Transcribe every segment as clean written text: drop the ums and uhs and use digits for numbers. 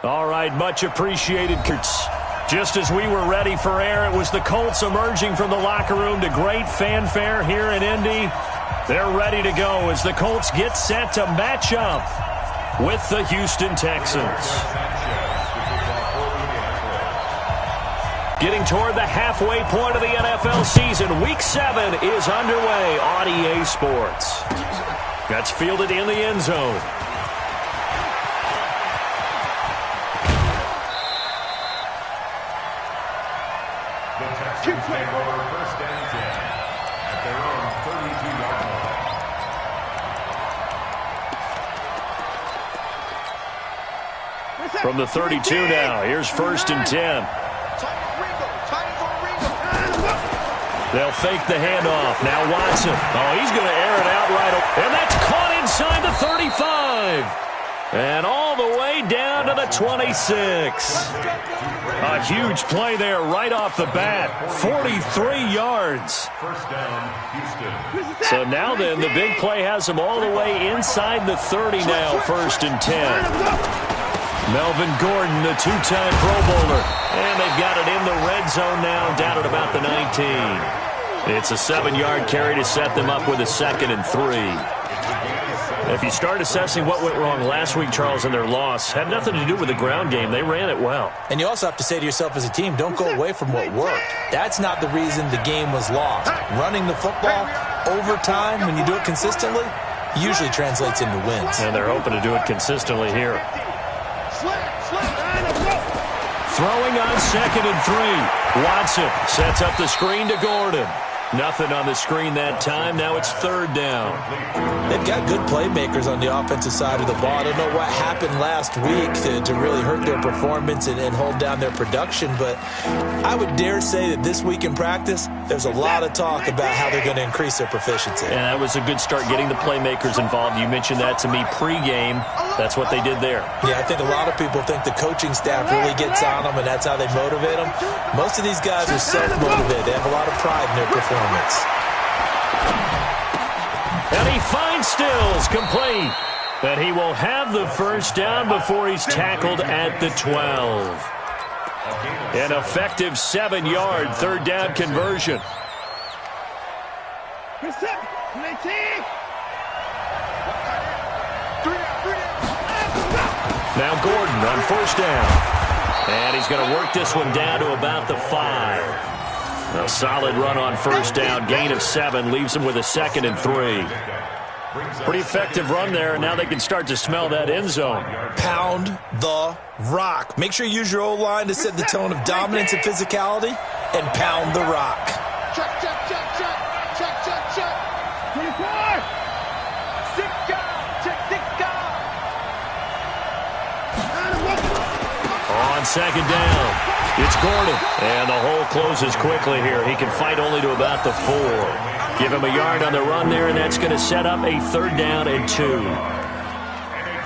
All right, much appreciated. Just as we were ready for air, it was the Colts emerging from the locker room to great fanfare here in Indy. They're ready to go as the Colts get set to match up with the Houston Texans. Getting toward the halfway point of the NFL season, Week 7 is underway on EA Sports. That's fielded in the end zone. From the 32 now, here's 1st and 10. They'll fake the handoff. Now Watson. Oh, he's going to air it out right. And that's caught inside the 35. And all the way down to the 26. A huge play there right off the bat. 43 yards. So now then, the big play has him all the way inside the 30 now, 1st and 10. Melvin Gordon, the two-time Pro Bowler. And they've got it in the red zone now, down at about the 19. It's a 7-yard carry to set them up with a 2nd and 3. If you start assessing what went wrong last week, Charles, in their loss, had nothing to do with the ground game. They ran it well. And you also have to say to yourself as a team, don't go away from what worked. That's not the reason the game was lost. Running the football over time, when you do it consistently, usually translates into wins. And they're hoping to do it consistently here. Throwing on 2nd and 3. Watson sets up the screen to Gordon. Nothing on the screen that time. Now it's 3rd down. They've got good playmakers on the offensive side of the ball. I don't know what happened last week to really hurt their performance and hold down their production, but I would dare say that this week in practice, there's a lot of talk about how they're going to increase their proficiency. And that was a good start, getting the playmakers involved. You mentioned that to me pregame. That's what they did there. Yeah, I think a lot of people think the coaching staff really gets on them, and that's how they motivate them. Most of these guys are self-motivated. They have a lot of pride in their performance. And he finds Stills complete. And he will have the 1st down before he's tackled at the 12. An effective 7-yard 3rd down conversion. Now Gordon on 1st down. And he's going to work this one down to about the 5. A solid run on 1st down. Gain of 7 leaves him with a 2nd and 3. Pretty effective run there, and now they can start to smell that end zone. Pound the rock. Make sure you use your O-line to set the tone of dominance and physicality, and pound the rock. Check, check, check, check. Check, check, check. 24. 6 guys. Check 6 guys. On 2nd down. It's Gordon, and the hole closes quickly here. He can fight only to about the 4. Give him a yard on the run there, and that's going to set up a 3rd down and 2.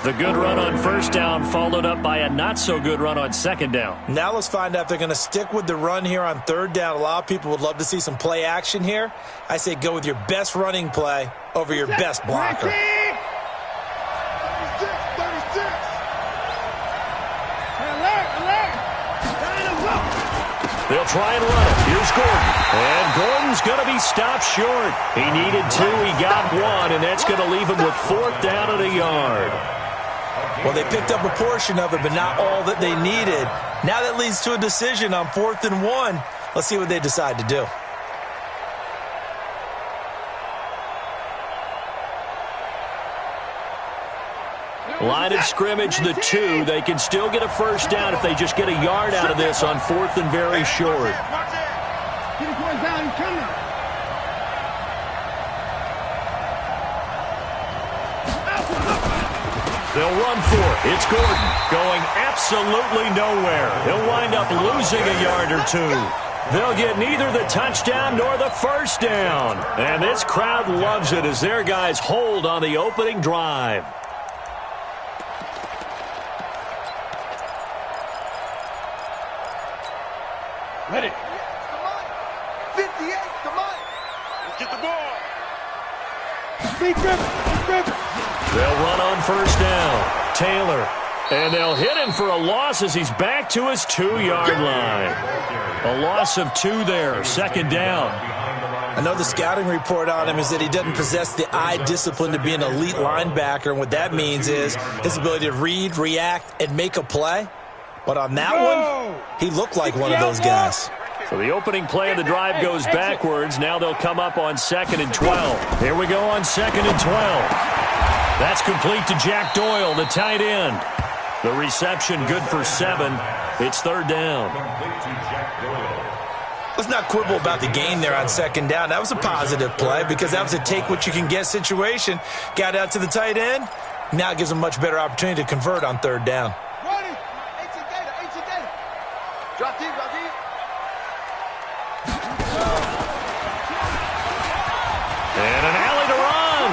The good run on 1st down followed up by a not-so-good run on 2nd down. Now let's find out if they're going to stick with the run here on 3rd down. A lot of people would love to see some play action here. I say go with your best running play over your best blocker. They'll try and run it. Here's Gordon. And Gordon's going to be stopped short. He needed 2. He got 1, and that's going to leave him with 4th down and a yard. Well, they picked up a portion of it, but not all that they needed. Now that leads to a decision on 4th and 1. Let's see what they decide to do. Line of scrimmage, the 2. They can still get a 1st down if they just get a yard out of this on 4th and very short. They'll run for it. It's Gordon going absolutely nowhere. He'll wind up losing a yard or 2. They'll get neither the touchdown nor the 1st down. And this crowd loves it as their guys hold on the opening drive. Ready. 58, come on. Let's get the ball. They'll run on 1st down. Taylor And they'll hit him for a loss as he's back to his 2-yard line. A loss of 2 there, second down. I know the scouting report on him is that he doesn't possess the eye discipline to be an elite linebacker, and what that means is his ability to read, react, and make a play. But on that one, he looked like one of those guys. So the opening play of the drive goes backwards. Now they'll come up on 2nd and 12. Here we go on 2nd and 12. That's complete to Jack Doyle, the tight end. The reception good for 7. It's 3rd down. Let's not quibble about the gain there on 2nd down. That was a positive play because that was a take-what-you-can-get situation. Got out to the tight end. Now it gives him a much better opportunity to convert on 3rd down. Drop deep, drop deep. And an alley to run.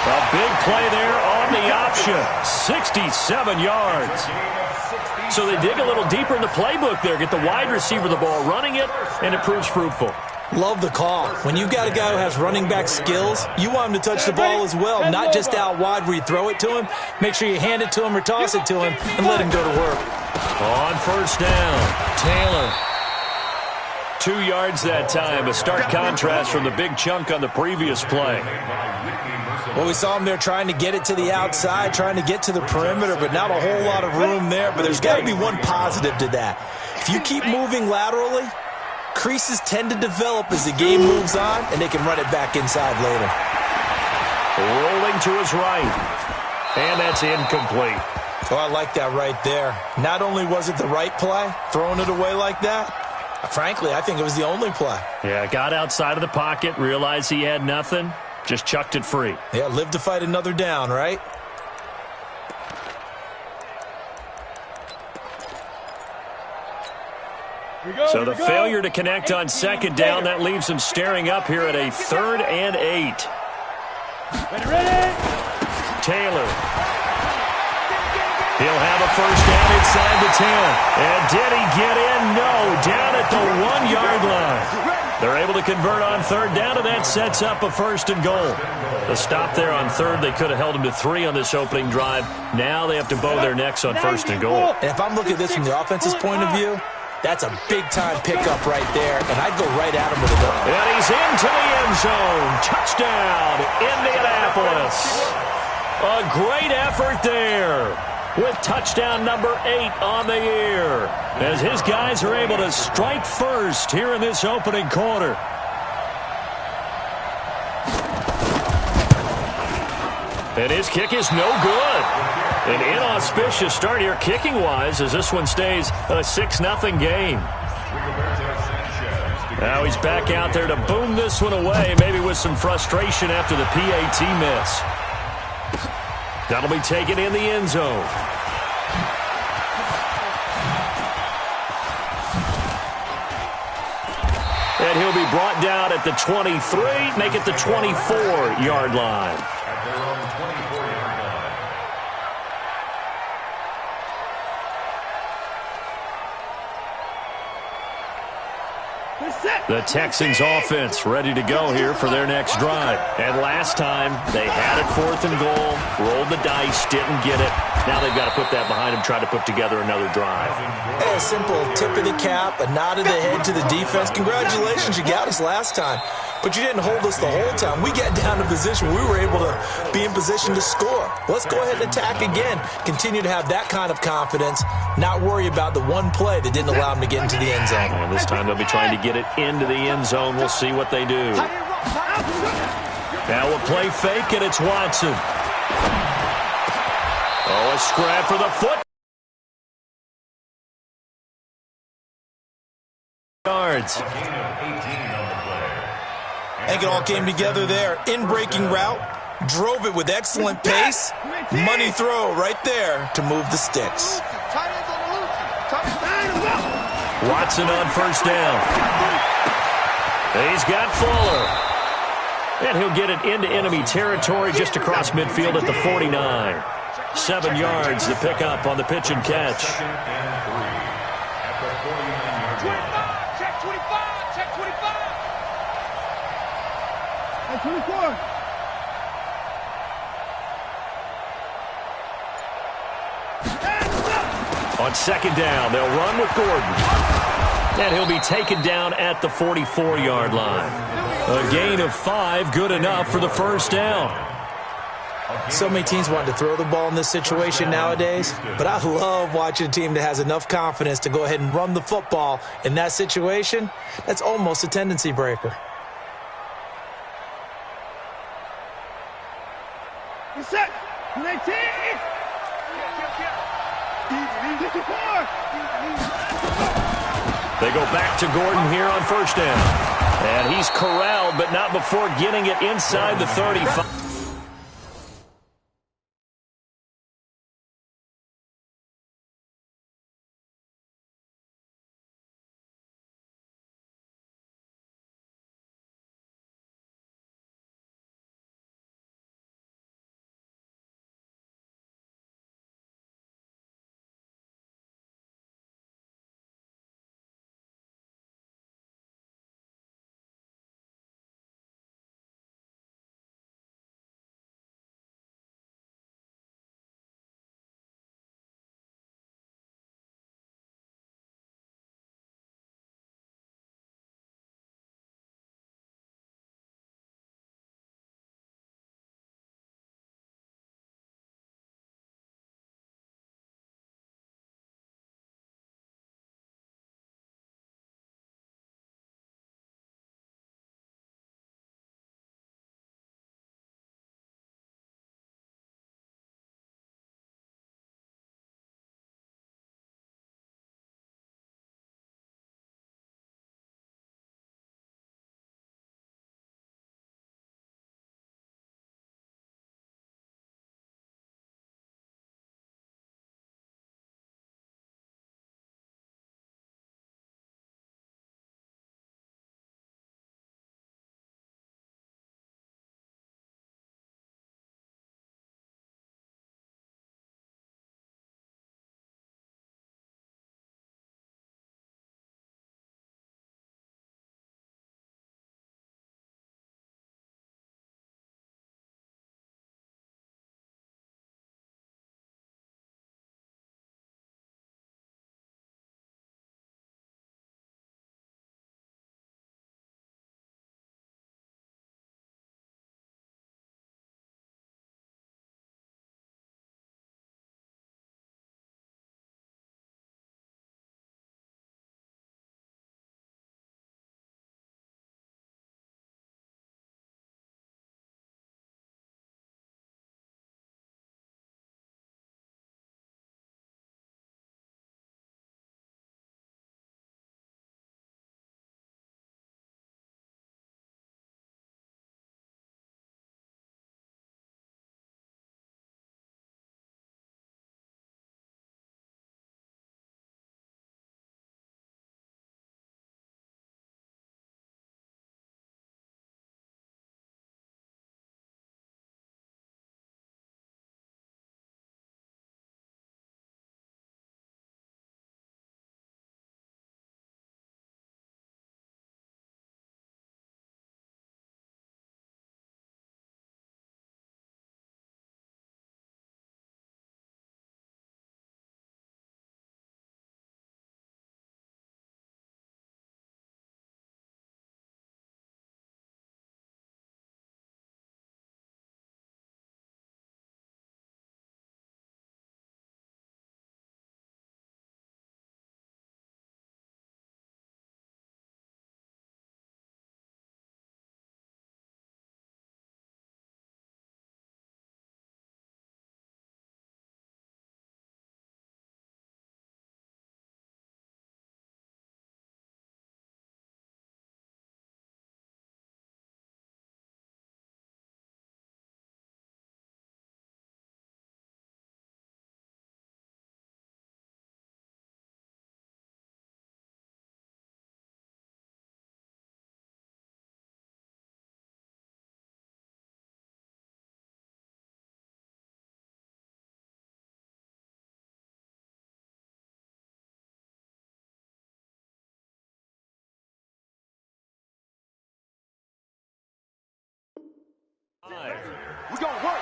A big play there on the option. 67 yards. So they dig a little deeper in the playbook there. Get the wide receiver the ball, running it, and it proves fruitful. Love the call. When you've got a guy who has running back skills, you want him to touch the ball as well, not just out wide where you throw it to him. Make sure you hand it to him or toss it to him and let him go to work. On 1st down, Taylor. 2 yards that time. A stark contrast from the big chunk on the previous play. Well, we saw him there trying to get it to the outside, trying to get to the perimeter, but not a whole lot of room there. But there's got to be one positive to that. If you keep moving laterally, creases tend to develop as the game moves on, and they can run it back inside later. Rolling to his right. And that's incomplete. Oh, I like that right there. Not only was it the right play, throwing it away like that, frankly, I think it was the only play. Yeah, got outside of the pocket, realized he had nothing, just chucked it free. Yeah, live to fight another down, right? So the failure to connect on 2nd down, that leaves him staring up here at a 3rd and 8. Taylor. He'll have a 1st down inside the 10. And did he get in? No, down at the 1-yard line. They're able to convert on 3rd down, and that sets up a 1st and goal. The stop there on 3rd, they could have held him to 3 on this opening drive. Now they have to bow their necks on 1st and goal. And if I'm looking at this from the offense's point of view, that's a big-time pickup right there, and I'd go right at him with a ball. And he's into the end zone. Touchdown, Indianapolis. A great effort there with touchdown number 8 on the year, as his guys are able to strike first here in this opening quarter. And his kick is no good. An inauspicious start here kicking-wise as this one stays a 6-0 game. Now he's back out there to boom this one away, maybe with some frustration after the PAT miss. That'll be taken in the end zone. And he'll be brought down at the 23, make it the 24-yard line. The Texans offense ready to go here for their next drive. And last time, they had it 4th and goal, rolled the dice, didn't get it. Now they've got to put that behind them, try to put together another drive. Hey, a simple tip of the cap, a nod of the head to the defense. Congratulations, you got us last time. But you didn't hold us the whole time. We got down to position. We were able to be in position to score. Let's go ahead and attack again. Continue to have that kind of confidence. Not worry about the one play that didn't allow them to get into the end zone. And this time they'll be trying to get it into the end zone. We'll see what they do. Now a play fake, and it's Watson. Oh, a scrap for the foot. Yards. I think it all came together there. In-breaking route, drove it with excellent pace. Money throw right there to move the sticks. Watson on 1st down. He's got Fuller. And he'll get it into enemy territory just across midfield at the 49. 7 yards to pick up on the pitch and catch. Hey, 24. On second down, they'll run with Gordon. And he'll be taken down at the 44-yard line. A gain of 5, good enough for the first down. So many teams want to throw the ball in this situation nowadays, but I love watching a team that has enough confidence to go ahead and run the football in that situation. That's almost a tendency breaker. Get set. 19. They go back to Gordon here on first down. And he's corralled, but not before getting it inside the 35.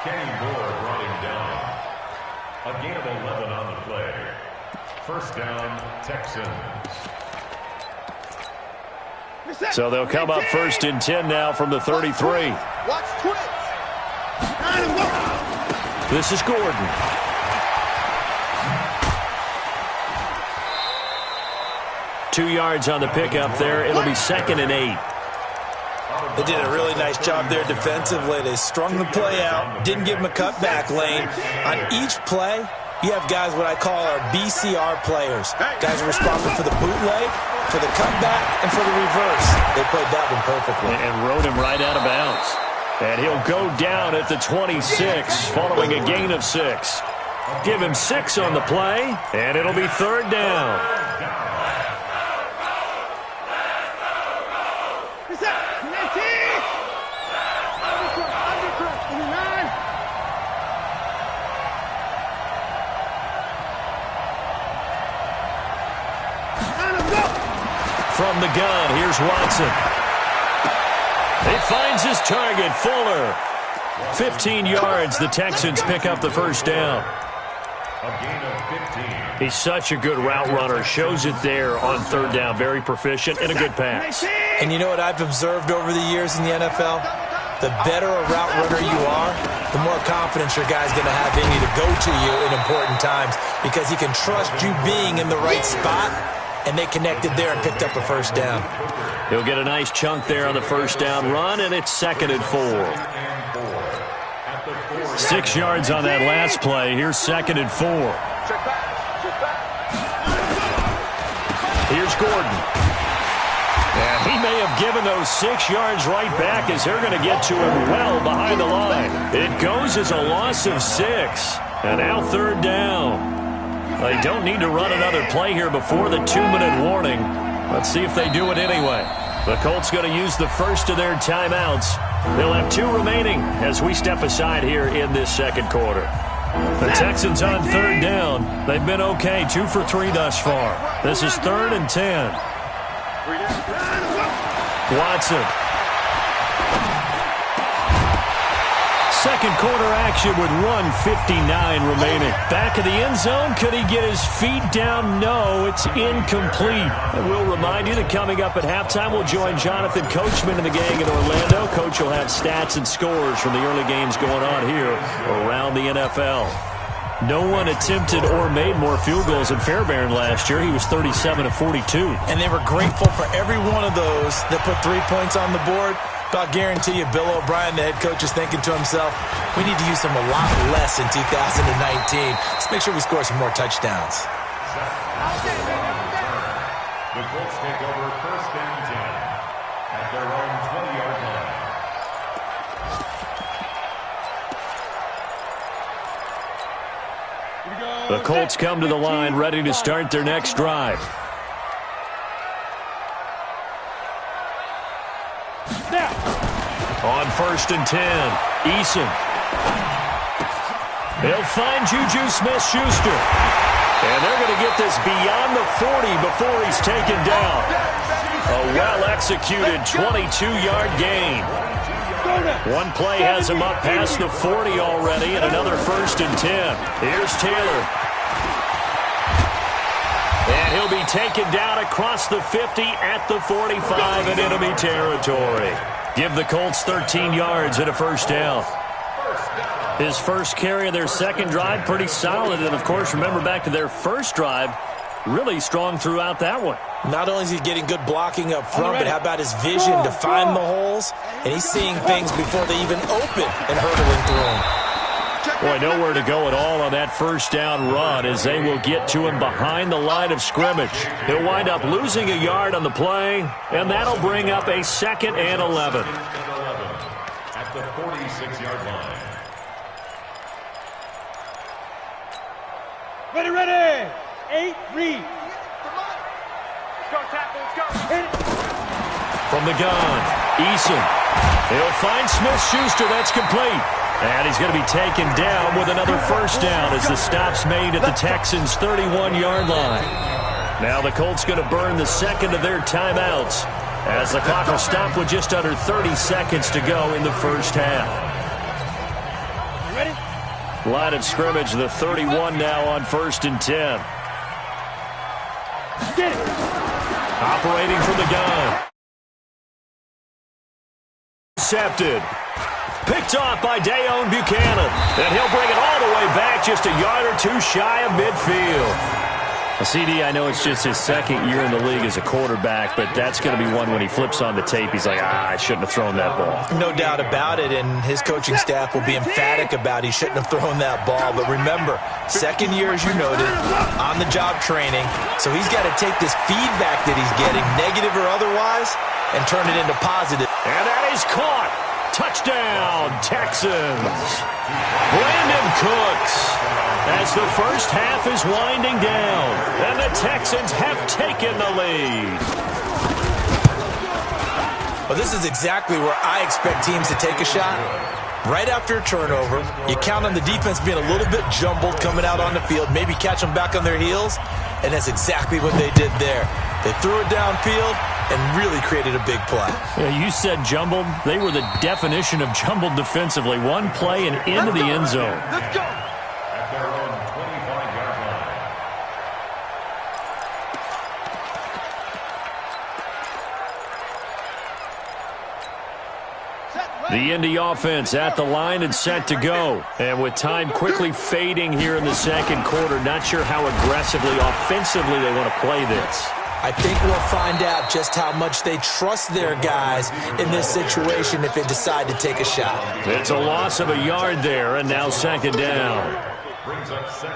Kenny Moore brought him down. A gain of 11 on the play. First down, Texans. So they'll come up first and 10 now from the 33. Watch twins. This is Gordon. Two yards on the pickup there. It'll be 2nd and 8. They did a really nice job there defensively. They strung the play out, didn't give him a cutback lane. On each play, you have guys what I call our BCR players. Guys are responsible for the bootleg, for the cutback, and for the reverse. They played that one perfectly. And rode him right out of bounds. And he'll go down at the 26 following a gain of 6. Give him 6 on the play, and it'll be 3rd down. From the gun, here's Watson. He finds his target, Fuller. 15 yards, the Texans pick up the first down. A gain of 15. He's such a good route runner. Shows it there on 3rd down. Very proficient and a good pass. And you know what I've observed over the years in the NFL? The better a route runner you are, the more confidence your guy's going to have in you to go to you in important times because he can trust you being in the right spot. And they connected there and picked up a first down. He'll get a nice chunk there on the first down run, and it's 2nd and 4. 6 yards on that last play. Here's 2nd and 4. Here's Gordon. And he may have given those 6 yards right back as they're going to get to him well behind the line. It goes as a loss of 6. And now 3rd down. They don't need to run another play here before the 2-minute warning. Let's see if they do it anyway. The Colts going to use the first of their timeouts. They'll have 2 remaining as we step aside here in this 2nd quarter. The Texans on 3rd down. They've been okay, 2 for 3 thus far. This is 3rd and 10. Watson. 2nd quarter action with 1:59 remaining. Back of the end zone. Could he get his feet down? No, it's incomplete. And we'll remind you that coming up at halftime, we'll join Jonathan Coachman and the gang in Orlando. Coach will have stats and scores from the early games going on here around the NFL. No one attempted or made more field goals than Fairbairn last year. He was 37 of 42. And they were grateful for every one of those that put 3 points on the board. But I'll guarantee you Bill O'Brien, the head coach, is thinking to himself, we need to use them a lot less in 2019. Let's make sure we score some more touchdowns. The Colts take over 1st and 10 at their own 20-yard line. The Colts come to the line ready to start their next drive. On 1st and 10, Eason. He'll find Juju Smith-Schuster. And they're going to get this beyond the 40 before he's taken down. A well-executed 22-yard gain. One play has him up past the 40 already, and another 1st and 10. Here's Taylor. And he'll be taken down across the 50 at the 45 in enemy territory. Give the Colts 13 yards and a first down. His first carry of their 2nd drive, pretty solid. And, of course, remember back to their first drive, really strong throughout that one. Not only is he getting good blocking up front, but how about his vision to find the holes? And he's seeing things before they even open and hurdling through them. Boy, nowhere to go at all on that first down run as they will get to him behind the line of scrimmage. He'll wind up losing a yard on the play, and that'll bring up a 2nd and 11. At the 46-yard line. Ready. 8, read. Let's go, tackle, let's go. From the gun, Eason. He'll find Smith-Schuster. That's complete. And he's going to be taken down with another first down as the stop's made at the Texans' 31-yard line. Now the Colts going to burn the 2nd of their timeouts as the clock will stop with just under 30 seconds to go in the first half. Line of scrimmage, the 31 now on 1st and 10. Operating from the gun. Intercepted. Picked off by Deone Bucannon. And he'll bring it all the way back, just a yard or two shy of midfield. CD, I know it's just his second year in the league as a quarterback, but that's going to be one when he flips on the tape, he's like, I shouldn't have thrown that ball. No doubt about it, and his coaching staff will be emphatic about he shouldn't have thrown that ball. But remember, second year, as you noted, on-the-job training, so he's got to take this feedback that he's getting, negative or otherwise, and turn it into positive. And that is caught. Touchdown, Texans. Brandon Cooks. As the first half is winding down, and the Texans have taken the lead. Well, this is exactly where I expect teams to take a shot. Right after a turnover, you count on the defense being a little bit jumbled coming out on the field, maybe catch them back on their heels, and that's exactly what they did there. They threw it downfield and really created a big play. Yeah, you said jumbled. They were the definition of jumbled defensively. One play and into the end zone. Let's go. At their own 25-yard line. The Indy offense at the line and set to go. And with time quickly fading here in the second quarter, not sure how aggressively, offensively they want to play this. I think we'll find out just how much they trust their guys in this situation if they decide to take a shot. It's a loss of a yard there, and now second down.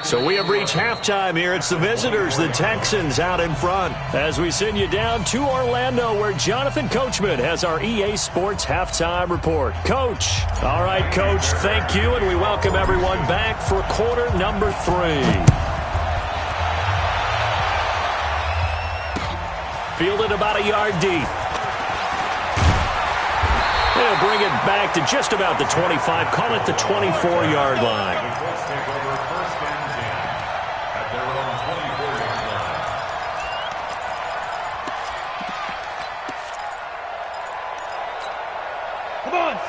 So we have reached halftime here. It's the visitors, the Texans, out in front. As we send you down to Orlando, where Jonathan Coachman has our EA Sports Halftime Report. Coach. All right, Coach, thank you, and we welcome everyone back for quarter number 3. Fielded about a yard deep. They'll bring it back to just about the 25. Call it the 24-yard line.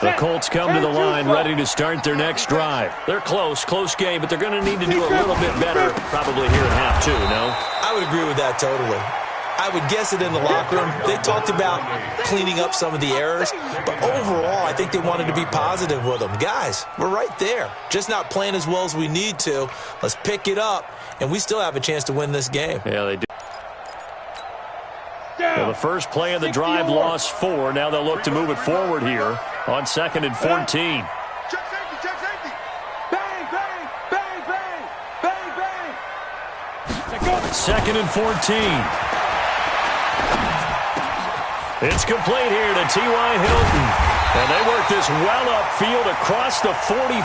The Colts come to the line ready to start their next drive. They're close game, but they're going to need to do a little bit better probably here in half 2, no? I would agree with that totally. I would guess it in the locker room. They talked about cleaning up some of the errors, but overall, I think they wanted to be positive with them. Guys, we're right there. Just not playing as well as we need to. Let's pick it up, and we still have a chance to win this game. Yeah, they do. Well, the first play of the drive lost 4. Now they'll look to move it forward here on 2nd and 14. Check safety, check safety. Bang, bang, bang, bang, bang, bang. 2nd and 14. It's complete here to T.Y. Hilton. And they work this well upfield across the 45.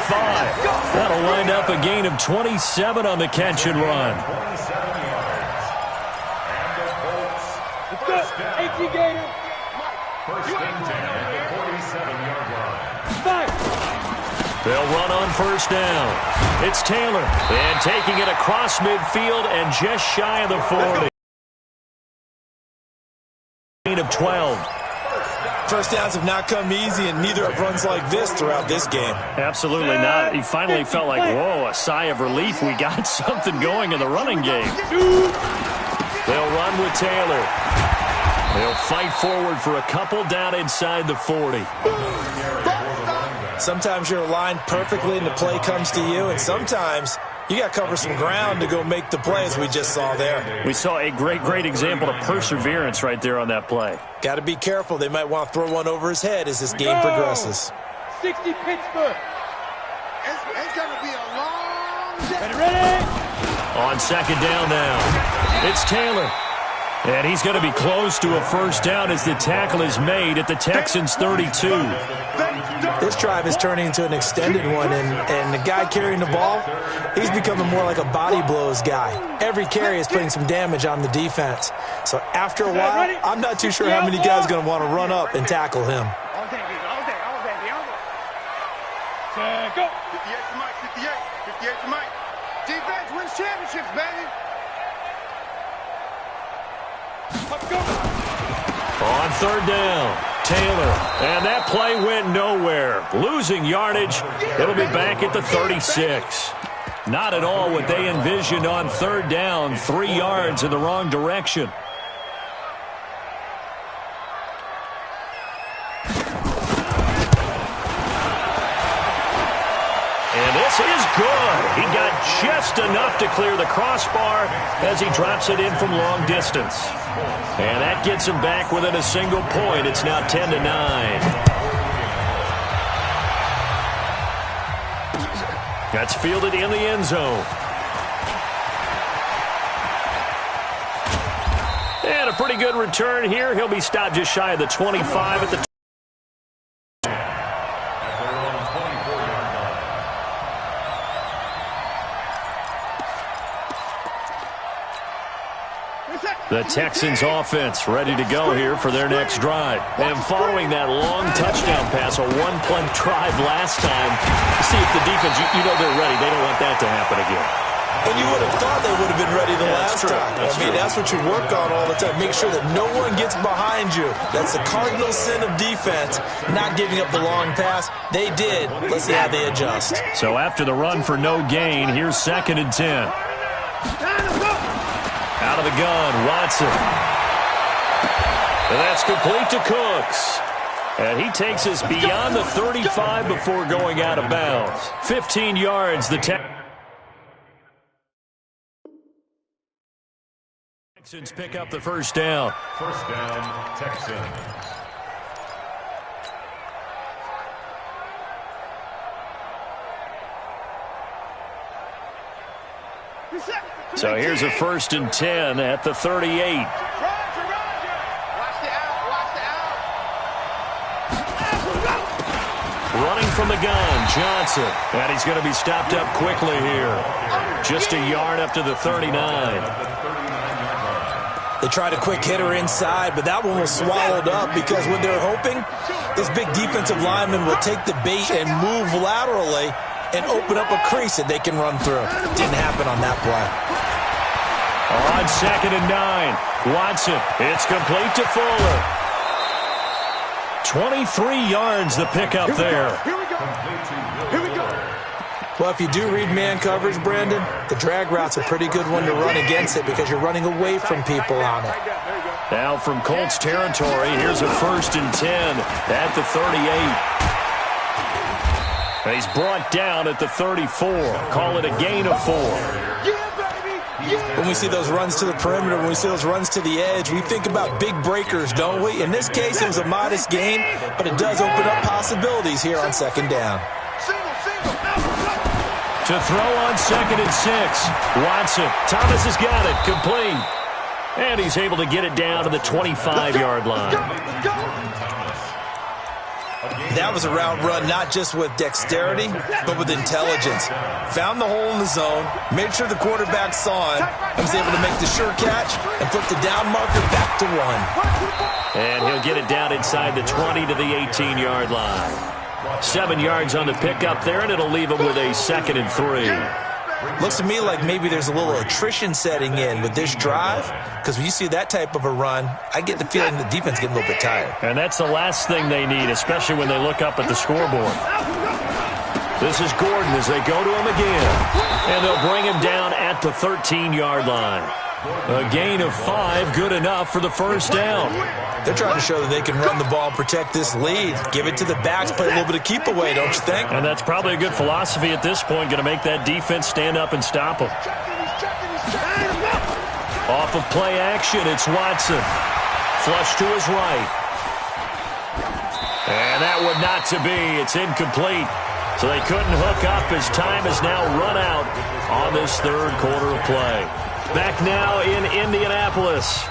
That'll wind up a gain of 27 on the catch and run. 27 yards. And the Colts. Let's go. 18 game. First and 10 at the 47-yard line. Five. They'll run on first down. It's Taylor. And taking it across midfield and just shy of the 40. Of 12. First downs have not come easy, and neither have runs like this throughout this game. Absolutely not. He finally felt like, whoa, a sigh of relief. We got something going in the running game. They'll run with Taylor. They'll fight forward for a couple down inside the 40. Sometimes you're aligned perfectly and the play comes to you, and sometimes you got to cover some ground to go make the play, as we just saw there. We saw a great example of perseverance right there on that play. Got to be careful. They might want to throw one over his head as this game progresses. 60 Pittsburgh. It's going to be a long day. Ready? On second down now, it's Taylor. And he's going to be close to a first down as the tackle is made at the Texans' 32. This drive is turning into an extended one, and the guy carrying the ball, he's becoming more like a body blows guy. Every carry is putting some damage on the defense. So after a while, I'm not too sure how many guys are going to want to run up and tackle him. All day. Go. 58 to Mike, 58 to Mike. Defense wins championships, baby. On third down, Taylor. And that play went nowhere. Losing yardage. It'll be back at the 36. Not at all what they envisioned on third down. 3 yards in the wrong direction. And this is good. He got just enough to clear the crossbar as he drops it in from long distance. And that gets him back within a single point. It's now 10-9. That's fielded in the end zone. And a pretty good return here. He'll be stopped just shy of the 25 at the The Texans offense ready to go here for their next drive. And following that long touchdown pass, a one-play drive last time, see if the defense, you know they're ready. They don't want that to happen again. And you would have thought they would have been ready the last time. That's what you work on all the time. Make sure that no one gets behind you. That's the cardinal sin of defense, not giving up the long pass. They did. Let's see how they adjust. So after the run for no gain, here's 2nd and 10. Out of the gun, Watson. And that's complete to Cooks. And he takes us beyond the 35 before going out of bounds. 15 yards, the Texans pick up the first down. First down, Texans. So here's a 1st and 10 at the 38. Roger, Roger. Watch the out, watch the out. Running from the gun, Johnson. And he's going to be stopped up quickly here. Just a yard up to the 39. They tried a quick hitter inside, but that one was swallowed up because what they're hoping, those big defensive linemen will take the bait and move laterally and open up a crease that they can run through. Didn't happen on that play. On 2nd and 9, Watson. It's complete to Fuller. 23 yards the pickup there. Here we go. Here we go. Well, if you do read man coverage, Brandon, the drag route's a pretty good one to run against it because you're running away from people on it. Now from Colts territory, here's a 1st and 10 at the 38. He's brought down at the 34. Call it a gain of 4. When we see those runs to the perimeter, when we see those runs to the edge, we think about big breakers, don't we? In this case, it was a modest gain, but it does open up possibilities here on 2nd down. To throw on 2nd and 6. Watson. Thomas has got it. Complete. And he's able to get it down to the 25-yard line. That was a route run not just with dexterity, but with intelligence. Found the hole in the zone, made sure the quarterback saw him, and was able to make the sure catch and flip the down marker back to 1. And he'll get it down inside the 20 to the 18-yard line. 7 yards on the pickup there, and it'll leave him with a 2nd and 3. Looks to me like maybe there's a little attrition setting in with this drive, because when you see that type of a run, I get the feeling the defense getting a little bit tired. And that's the last thing they need, especially when they look up at the scoreboard. This is Gordon as they go to him again. And they'll bring him down at the 13-yard line. A gain of 5, good enough for the first down. They're trying to show that they can run the ball, protect this lead, give it to the backs, play a little bit of keep away, don't you think? And that's probably a good philosophy at this point, going to make that defense stand up and stop them. Off of play action, it's Watson. Flush to his right. And that would not to be. It's incomplete. So they couldn't hook up as time has now run out on this third quarter of play. Back now in Indianapolis.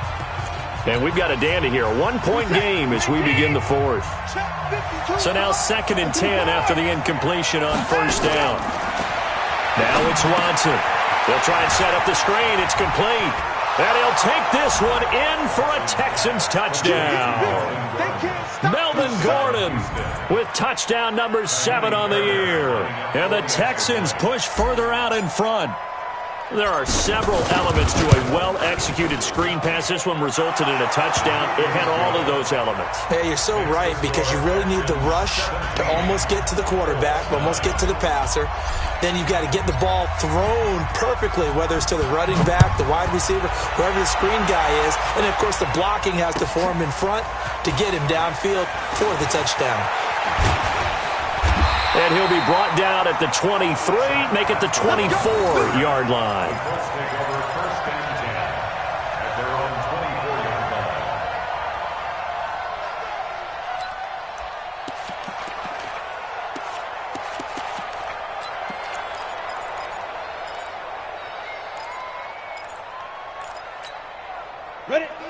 And we've got a dandy here. A 1-point game as we begin the 4th. So now 2nd and 10 after the incompletion on first down. Now it's Watson. They'll try and set up the screen. It's complete. And he'll take this one in for a Texans touchdown. Melvin Gordon with touchdown number 7 on the year. And the Texans push further out in front. There are several elements to a well-executed screen pass. This one resulted in a touchdown. It had all of those elements. Hey, you're so right, because you really need the rush to almost get to the quarterback, almost get to the passer. Then you've got to get the ball thrown perfectly, whether it's to the running back, the wide receiver, wherever the screen guy is. And, of course, the blocking has to form in front to get him downfield for the touchdown. And he'll be brought down at the 23, make it the 24-yard line. Let's take over first and 10 at their own 24-yard line.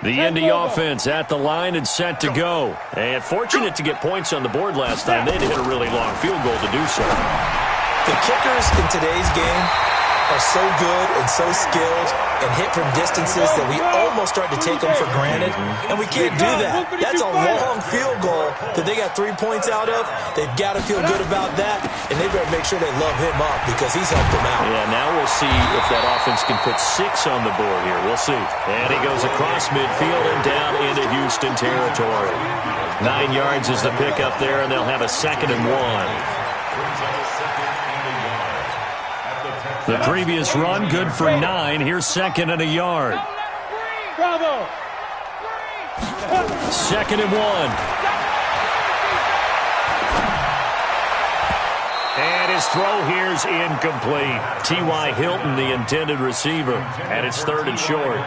The Indy offense at the line and set to go. And fortunate to get points on the board last time. They had to hit a really long field goal to do so. The kickers in today's game are so good and so skilled and hit from distances that we almost start to take them for granted, and we can't do that. That's a long field goal that they got 3 points out of. They've got to feel good about that, and they better make sure they love him up because he's helped them out. Yeah, now we'll see if that offense can put 6 on the board here. We'll see. And he goes across midfield and down into Houston territory. 9 yards is the pickup there, and they'll have a 2nd and 1. The previous run, good for 9. Here's 2nd and a yard. Bravo. 2nd and 1. And his throw here's incomplete. T.Y. Hilton, the intended receiver, and it's 3rd and short.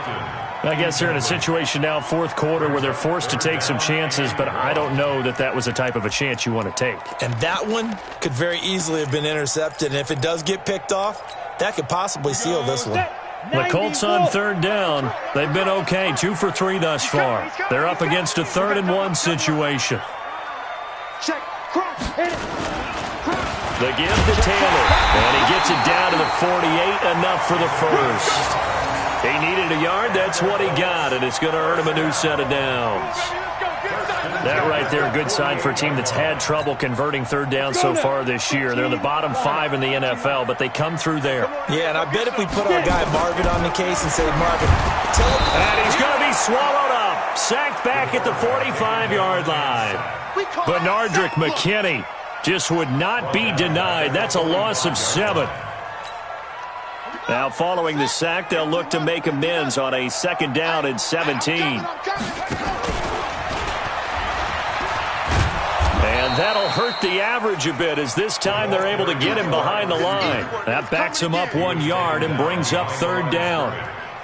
I guess they're in a situation now, 4th quarter, where they're forced to take some chances, but I don't know that that was a type of a chance you want to take. And that one could very easily have been intercepted, and if it does get picked off, that could possibly seal this one. The Colts on 3rd down. They've been okay, 2 for 3 thus far. They're up against a 3rd and 1 situation. Check. Cross. Hit it. The give to Taylor, and he gets it down to the 48, enough for the first. He needed a yard, that's what he got, and it's going to earn him a new set of downs. That right there, a good sign for a team that's had trouble converting 3rd down so far this year. They're in the bottom 5 in the NFL, but they come through there. Yeah, and I bet if we put our guy Marvin on the case and say, Marvin, tell him. And he's going to be swallowed up, sacked back at the 45-yard line. Benardrick McKinney just would not be denied. That's a loss of 7. Now, following the sack, they'll look to make amends on a 2nd down and 17. And that'll hurt the average a bit, as this time they're able to get him behind the line. That backs him up 1 yard and brings up 3rd down.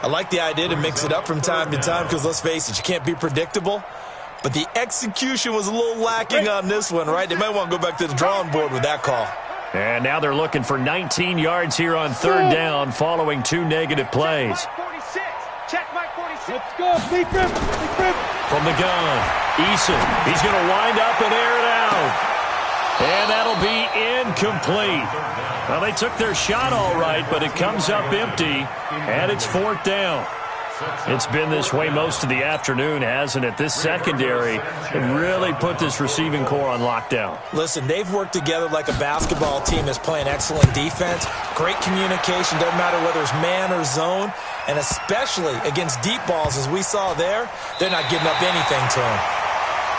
I like the idea to mix it up from time to time because, let's face it, you can't be predictable. But the execution was a little lacking on this one, right? They might want to go back to the drawing board with that call. And now they're looking for 19 yards here on 3rd down following 2 negative plays. 46. Check Mike 46. Let's go. Deep rip. Deep rip. From the gun, Eason. He's going to wind up and air it out. And that'll be incomplete. Well, they took their shot all right, but it comes up empty, and it's 4th down. It's been this way most of the afternoon, hasn't it? This secondary really put this receiving core on lockdown. Listen, they've worked together like a basketball team that's playing excellent defense. Great communication, doesn't matter whether it's man or zone. And especially against deep balls, as we saw there, they're not giving up anything to him.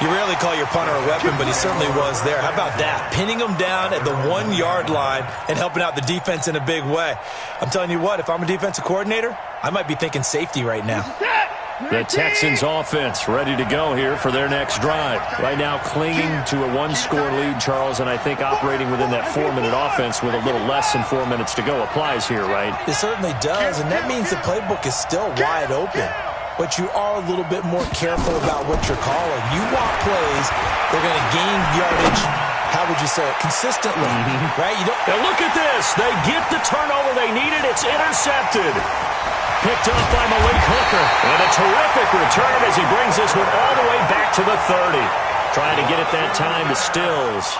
You rarely call your punter a weapon, but he certainly was there. How about that? Pinning him down at the 1 yard line and helping out the defense in a big way. I'm telling you what, if I'm a defensive coordinator, I might be thinking safety right now. The Texans offense ready to go here for their next drive. Right now clinging to a 1-score lead, Charles, and I think operating within that 4-minute offense with a little less than 4 minutes to go applies here, right? It certainly does, and that means the playbook is still wide open. But you are a little bit more careful about what you're calling. You want plays, they're going to gain yardage, how would you say it, consistently, right? Now look at this. They get the turnover they needed. It's intercepted. Picked up by Malik Hooker. And a terrific return as he brings this one all the way back to the 30. Trying to get it that time to Stills.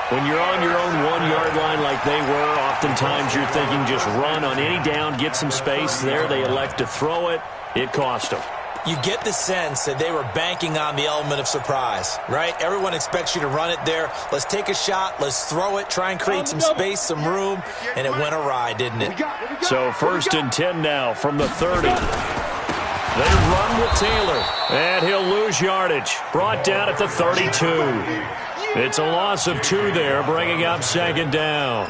When you're on your own 1 yard line like they were, oftentimes you're thinking just run on any down, get some space. There they elect to throw it. It cost them. You get the sense that they were banking on the element of surprise, right? Everyone expects you to run it there. Let's take a shot. Let's throw it. Try and create some space, some room. And it went awry, didn't it? So 1st and 10 now from the 30. They run with Taylor. And he'll lose yardage. Brought down at the 32. It's a loss of 2 there, bringing up 2nd down.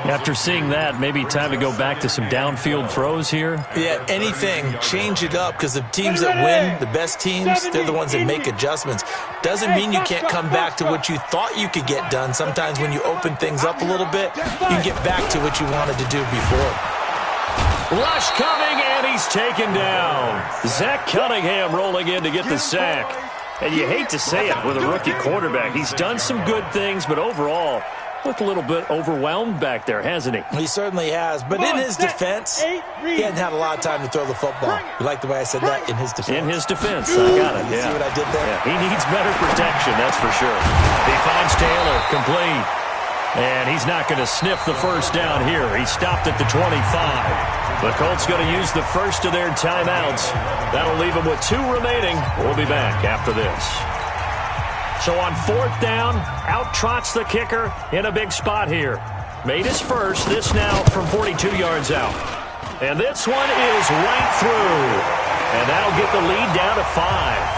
After seeing that, maybe time to go back to some downfield throws here. Yeah, anything. Change it up, because the teams that win, the best teams, they're the ones that make adjustments. Doesn't mean you can't come back to what you thought you could get done. Sometimes when you open things up a little bit, you can get back to what you wanted to do before. Rush coming, and he's taken down. Zach Cunningham rolling in to get the sack. And you hate to say it with a rookie quarterback. He's done some good things, but overall, looked a little bit overwhelmed back there, hasn't he? He certainly has. But in his defense, he hadn't had a lot of time to throw the football. You like the way I said that? In his defense. In his defense. I got it, You see what I did there? Yeah, he needs better protection, that's for sure. He finds Taylor, complete. And he's not going to sniff the first down here. He stopped at the 25. The Colts going to use the first of their timeouts. That'll leave them with 2 remaining. We'll be back after this. So on 4th down, out trots the kicker in a big spot here. Made his first, this now from 42 yards out. And this one is right through. And that'll get the lead down to 5.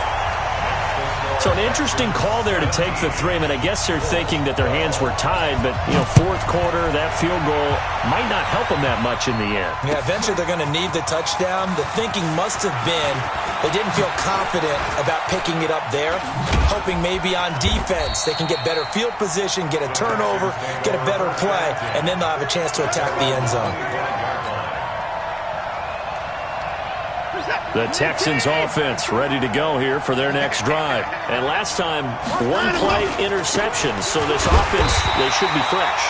So an interesting call there to take the 3. I mean, I guess they're thinking that their hands were tied, but, 4th quarter, that field goal might not help them that much in the end. Yeah, eventually they're going to need the touchdown. The thinking must have been they didn't feel confident about picking it up there, hoping maybe on defense they can get better field position, get a turnover, get a better play, and then they'll have a chance to attack the end zone. The Texans offense ready to go here for their next drive. And last time, 1-play interception. So this offense, they should be fresh.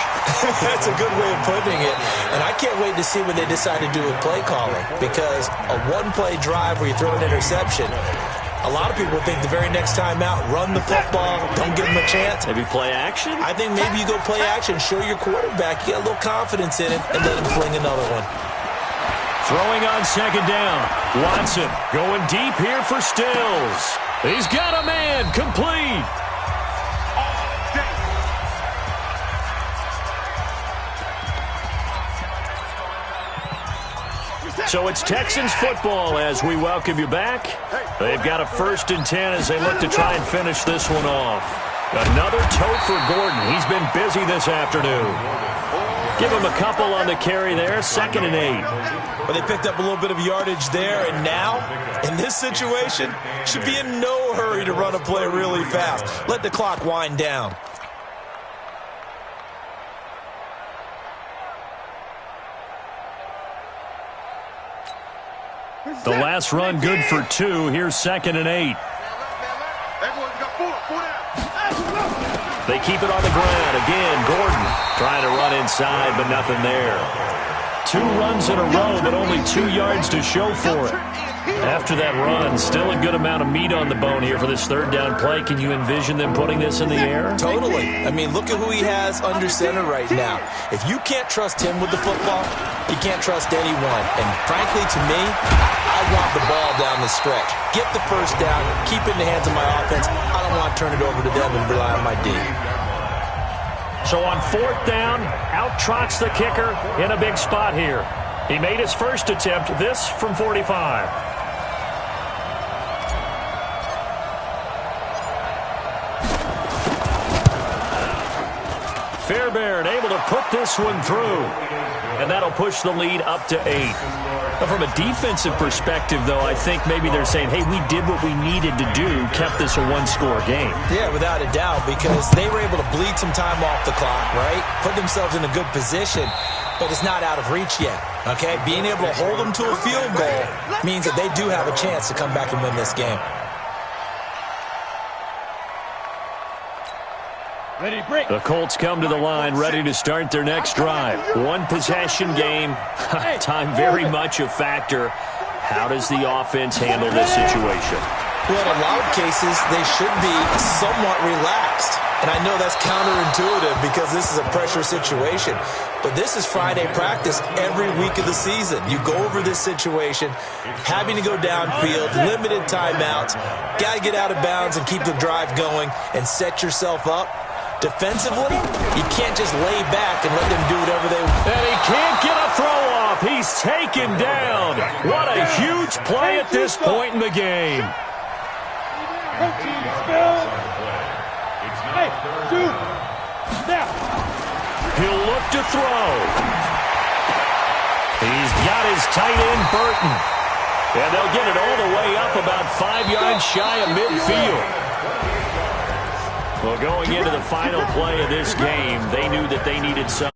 That's a good way of putting it. And I can't wait to see what they decide to do with play calling. Because a 1-play drive where you throw an interception, a lot of people think the very next time out, run the football, don't give them a chance. Maybe play action? I think maybe you go play action, show your quarterback, you get a little confidence in it, and let him fling another one. Throwing on 2nd down. Watson going deep here for Stills. He's got a man, complete. So it's Texans football as we welcome you back. They've got a 1st and 10 as they look to try and finish this one off. Another tote for Gordon. He's been busy this afternoon. Give him a couple on the carry there. 2nd and 8. Well, they picked up a little bit of yardage there, and now, in this situation, should be in no hurry to run a play really fast. Let the clock wind down. The last run good for 2. Here's 2nd and 8. They keep it on the ground. Again, Gordon trying to run inside, but nothing there. 2 runs in a row, but only 2 yards to show for it. After that run, still a good amount of meat on the bone here for this 3rd down play. Can you envision them putting this in the air? Totally. I mean, look at who he has under center right now. If you can't trust him with the football, you can't trust anyone. And frankly, to me, I want the ball down the stretch. Get the first down, keep it in the hands of my offense. I don't want to turn it over to them and rely on my D. So on 4th down, out trots the kicker in a big spot here. He made his first attempt, this from 45. Fairbairn able to put this one through. And that'll push the lead up to 8. But from a defensive perspective, though, I think maybe they're saying, hey, we did what we needed to do, kept this a 1-score game. Yeah, without a doubt, because they were able to bleed some time off the clock, right? Put themselves in a good position, but it's not out of reach yet, okay? Being able to hold them to a field goal means that they do have a chance to come back and win this game. The Colts come to the line ready to start their next drive. 1-possession game. Time very much a factor. How does the offense handle this situation? Well, in a lot of cases, they should be somewhat relaxed. And I know that's counterintuitive because this is a pressure situation. But this is Friday practice every week of the season. You go over this situation, having to go downfield, limited timeouts, got to get out of bounds and keep the drive going and set yourself up. Defensively, you can't just lay back and let them do whatever they want. And he can't get a throw off. He's taken down. What a huge play at this point in the game. He'll look to throw. He's got his tight end, Burton. And they'll get it all the way up about 5 yards shy of midfield. Well, going into the final play of this game, they knew that they needed some.